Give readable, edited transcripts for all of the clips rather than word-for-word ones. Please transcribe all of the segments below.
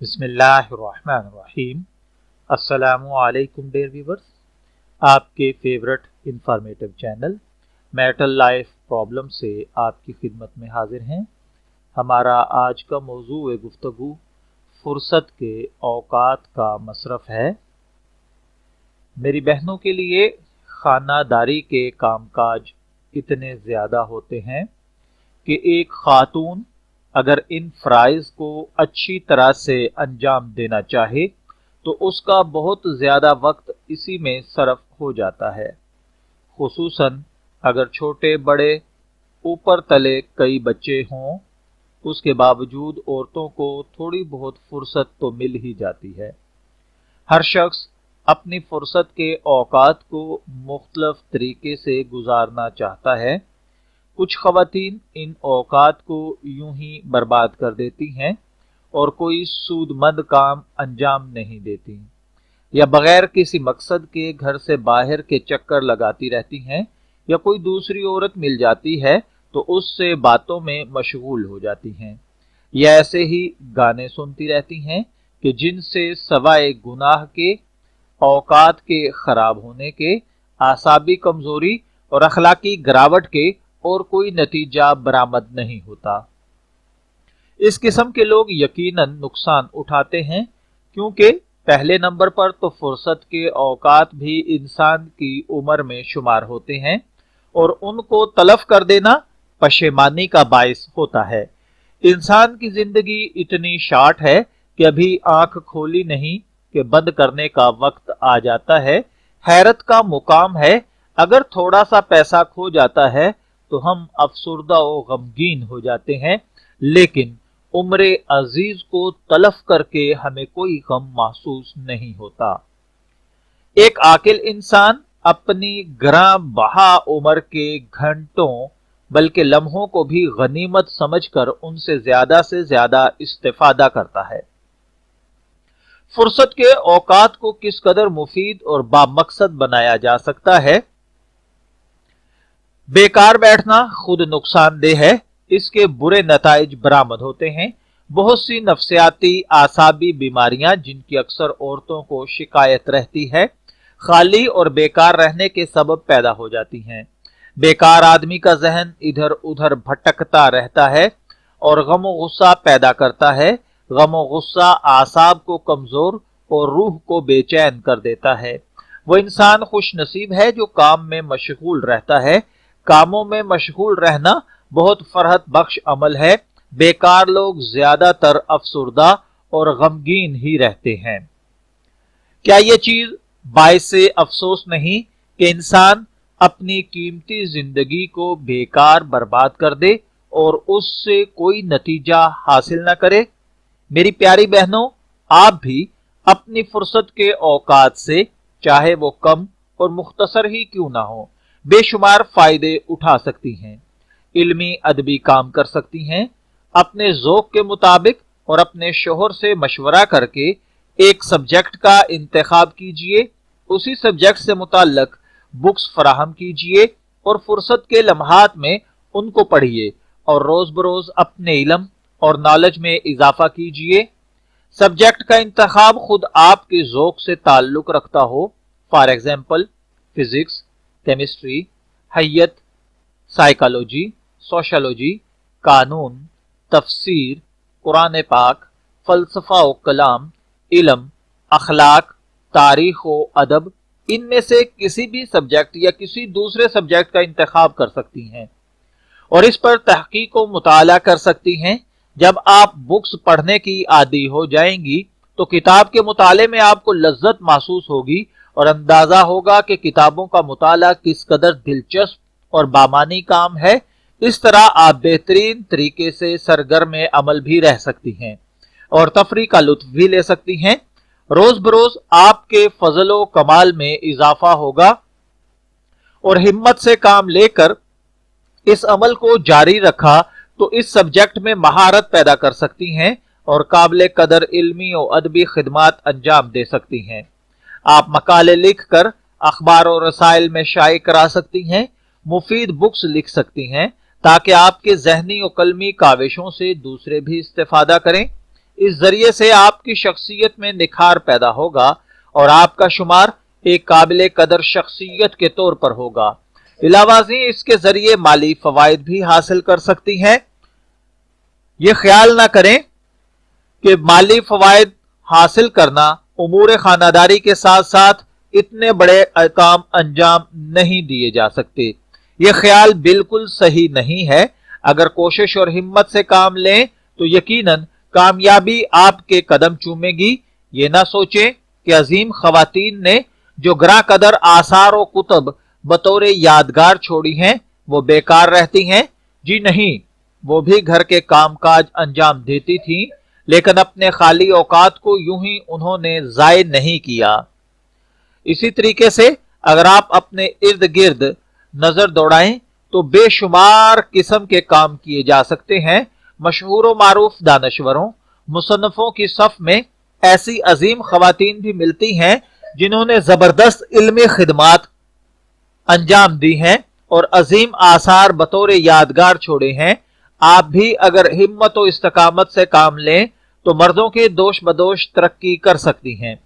बिस्मिल्लाहिर्रहमानिर्रहीम। अस्सलामु अलैकुम डियर व्यूअर्स, आपके favourite informative channel marital life problem से आपकी खिदमत में हाजिर हैं। हमारा आज का मौजू गुफ्तगू फुर्सत के औकात का मसरफ है। मेरी बहनों के लिए खानादारी के कामकाज इतने ज़्यादा होते हैं कि एक खातून अगर इन फ़राइज़ को अच्छी तरह से अंजाम देना चाहे तो उसका बहुत ज़्यादा वक्त इसी में सरफ हो जाता है। खुसूसन अगर छोटे बड़े ऊपर तले कई बच्चे हों, उसके बावजूद औरतों को थोड़ी बहुत फुर्सत तो मिल ही जाती है। हर शख्स अपनी फुर्सत के औकात को मुख्तलिफ तरीके से गुजारना चाहता है। कुछ ख़वातीन इन औकात को यूं ही बर्बाद कर देती हैं और कोई सूदमंद काम अंजाम नहीं देती, या बगैर किसी मकसद के घर से बाहर के चक्कर लगाती रहती हैं, या कोई दूसरी औरत मिल जाती है तो उससे बातों में मशगूल हो जाती हैं, या ऐसे ही गाने सुनती रहती हैं कि जिनसे सवाए गुनाह के, औकात के खराब होने के, आसाबी कमजोरी और अखलाकी गिरावट के और कोई नतीजा बरामद नहीं होता। इस किस्म के लोग यकीनन नुकसान उठाते हैं, क्योंकि पहले नंबर पर तो फुर्सत के औकात भी इंसान की उम्र में शुमार होते हैं और उनको तलफ कर देना पशेमानी का बायस होता है। इंसान की जिंदगी इतनी शार्ट है कि अभी आंख खोली नहीं कि बंद करने का वक्त आ जाता है। हैरत का मुकाम है, अगर थोड़ा सा पैसा खो जाता है तो हम अफसुर्दा और गमगीन हो जाते हैं, लेकिन उम्र अजीज को तलफ करके हमें कोई गम महसूस नहीं होता। एक आकिल इंसान अपनी ग्रां बहा उम्र के घंटों बल्कि लम्हों को भी गनीमत समझकर उनसे से ज्यादा इस्तेफादा करता है। फुर्सत के औकात को किस कदर मुफीद और बामकसद बनाया जा सकता है। बेकार बैठना खुद नुकसानदेह है, इसके बुरे नताइज बरामद होते हैं। बहुत सी नफ्सियाती आसाबी बीमारियां जिनकी अक्सर औरतों को शिकायत रहती है, खाली और बेकार रहने के सबब पैदा हो जाती हैं। बेकार आदमी का जहन इधर उधर भटकता रहता है और गम गुस्सा पैदा करता है। गम गुस्सा आसाब को कमजोर और रूह को बेचैन कर देता है। वो इंसान खुश नसीब है जो काम में मशगूल रहता है। कामों में मशगूल रहना बहुत फरहत बख्श अमल है। बेकार लोग ज्यादातर अफसुर्दा और गमगीन ही रहते हैं। क्या ये चीज बाइसे अफसोस नहीं कि इंसान अपनी कीमती जिंदगी को बेकार बर्बाद कर दे और उससे कोई नतीजा हासिल न करे। मेरी प्यारी बहनों, आप भी अपनी फुर्सत के औकात से, चाहे वो कम और मुख्तसर ही क्यों ना हो, बेशुमार फायदे उठा सकती हैं। इल्मी अदबी काम कर सकती हैं। अपने ज़ौक़ के मुताबिक और अपने शोहर से मशवरा करके एक सब्जेक्ट का इंतखाब कीजिए, उसी सब्जेक्ट से मुताल्लक बुक्स फराहम कीजिए और फुर्सत के लम्हात में उनको पढ़िए और रोज बरोज अपने इल्म और नॉलेज में इजाफा कीजिए। सब्जेक्ट का इंतखाब खुद आपके ज़ौक़ से ताल्लुक रखता हो। फॉर एग्जाम्पल फिजिक्स, केमिस्ट्री, हय्यत, साइकोलॉजी, सोशोलॉजी, कानून, तफसीर, कुरान पाक, फलसफा व कलाम, इल्म, अखलाक, तारीख व अदब, इनमें से किसी भी सब्जेक्ट या किसी दूसरे सब्जेक्ट का इंतखाब कर सकती हैं और इस पर तहकीक व मुताला कर सकती हैं। जब आप बुक्स पढ़ने की आदी हो जाएंगी तो किताब के मुताले में आपको लज्जत महसूस होगी और अंदाजा होगा कि किताबों का मुताला किस कदर दिलचस्प और बामानी काम है। इस तरह आप बेहतरीन तरीके से सरगर्म अमल भी रह सकती हैं और तफरी का लुत्फ भी ले सकती हैं। रोज बरोज आपके फजलो कमाल में इजाफा होगा और हिम्मत से काम लेकर इस अमल को जारी रखा तो इस सब्जेक्ट में महारत पैदा कर सकती हैं और काबिल कदर इल्मी और अदबी खिदमात अंजाम दे सकती हैं। आप मकाले लिख कर अखबार और रसाइल में शाये करा सकती हैं, मुफीद बुक्स लिख सकती हैं ताकि आपके जहनी और कलमी काविशों से दूसरे भी इस्तेफादा करें। इस जरिए से आपकी शख्सियत में निखार पैदा होगा और आपका शुमार एक काबिल कदर शख्सियत के तौर पर होगा। इलावाज़ी इसके जरिए माली फवायद भी हासिल कर सकती हैं। ये ख्याल ना करें कि माली फवायद हासिल करना उमूर खानादारी के साथ साथ इतने बड़े काम अंजाम नहीं दिए जा सकते। ये ख्याल बिल्कुल सही नहीं है। अगर कोशिश और हिम्मत से काम लें तो यकीनन कामयाबी आपके कदम चूमेगी। ये ना सोचें कि अजीम खवातीन ने जो ग्रा कदर आसार और कुतब बतौर यादगार छोड़ी हैं वो बेकार रहती हैं। जी नहीं, वो भी घर के कामकाज अंजाम देती थीं, लेकिन अपने खाली औकात को यूं ही उन्होंने जाय नहीं किया। इसी तरीके से अगर आप अपने इर्द गिर्द नजर दौड़ाएं तो बेशुमार किस्म के काम किए जा सकते हैं। मशहूर व मारूफ दानश्वरों, मुसन्नफों की सफ में ऐसी अजीम खवातीन भी मिलती हैं जिन्होंने जबरदस्त इल्मी खिदमात अंजाम दी हैं और अजीम आसार बतौर यादगार छोड़े हैं। आप भी अगर हिम्मत और इस्तकामत से काम लें तो मर्दों के दोष बदोश तरक्की कर सकती हैं।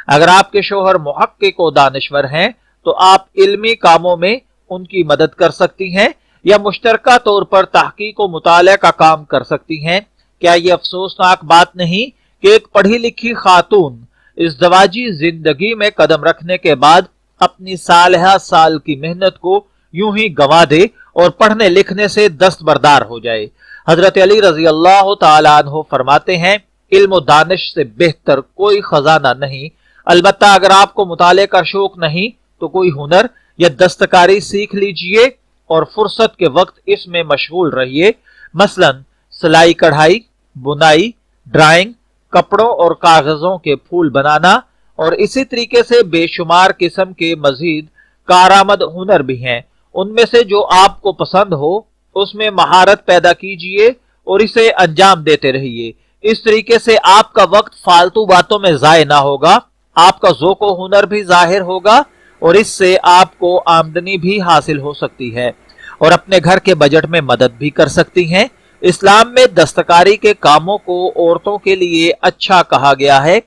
अगर आपके शोहर मुहक्किक व दानिश्वर हैं तो आप इल्मी कामों में उनकी मदद कर सकती हैं या मुश्तरका तौर पर तहकीक व मुताले का काम कर सकती हैं। क्या ये अफसोसनाक बात नहीं कि एक पढ़ी लिखी खातून इज़्दवाजी जिंदगी में कदम रखने के बाद अपनी सालहा साल की मेहनत को यूं ही गंवा दे और पढ़ने लिखने से दस्तबरदार हो जाए। हजरत अली रजी अल्लाह तआला अन्हु फरमाते हैं, इल्म और दानिश से बेहतर कोई खजाना नहीं। अलबत्ता अगर आपको मुताले का शौक नहीं तो कोई हुनर या दस्तकारी सीख लीजिए और फुर्सत के वक्त इसमें मशगूल रहिए। मसलन सिलाई कढ़ाई, बुनाई, ड्राइंग, कपड़ों और कागजों के फूल बनाना और इसी तरीके से बेशुमार किस्म के मजीद कारामद हुनर भी हैं। उनमें से जो आपको पसंद हो उसमें महारत पैदा कीजिए और इसे अंजाम देते रहिए। इस तरीके से आपका वक्त फालतू बातों में जाय ना होगा, आपका ज़ौक़ व हुनर भी जाहिर होगा और इससे आपको आमदनी भी हासिल हो सकती है और अपने घर के बजट में मदद भी कर सकती हैं। इस्लाम में दस्तकारी के कामों को औरतों के लिए अच्छा कहा गया है।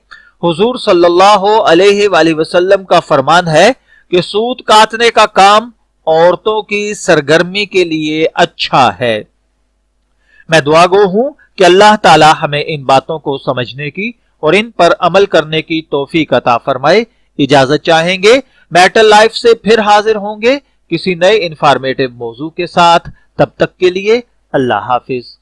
हुजूर सल्लल्लाहु अलैहि वसल्लम का फरमान है कि सूत काटने का काम औरतों की सरगर्मी के लिए अच्छा है। मैं दुआगो हूं कि अल्लाह ताला हमें इन बातों को समझने की और इन पर अमल करने की तौफीक अता फरमाए। इजाजत चाहेंगे, मैटर लाइफ से फिर हाजिर होंगे किसी नए इंफॉर्मेटिव मौजू के साथ। तब तक के लिए अल्लाह हाफिज।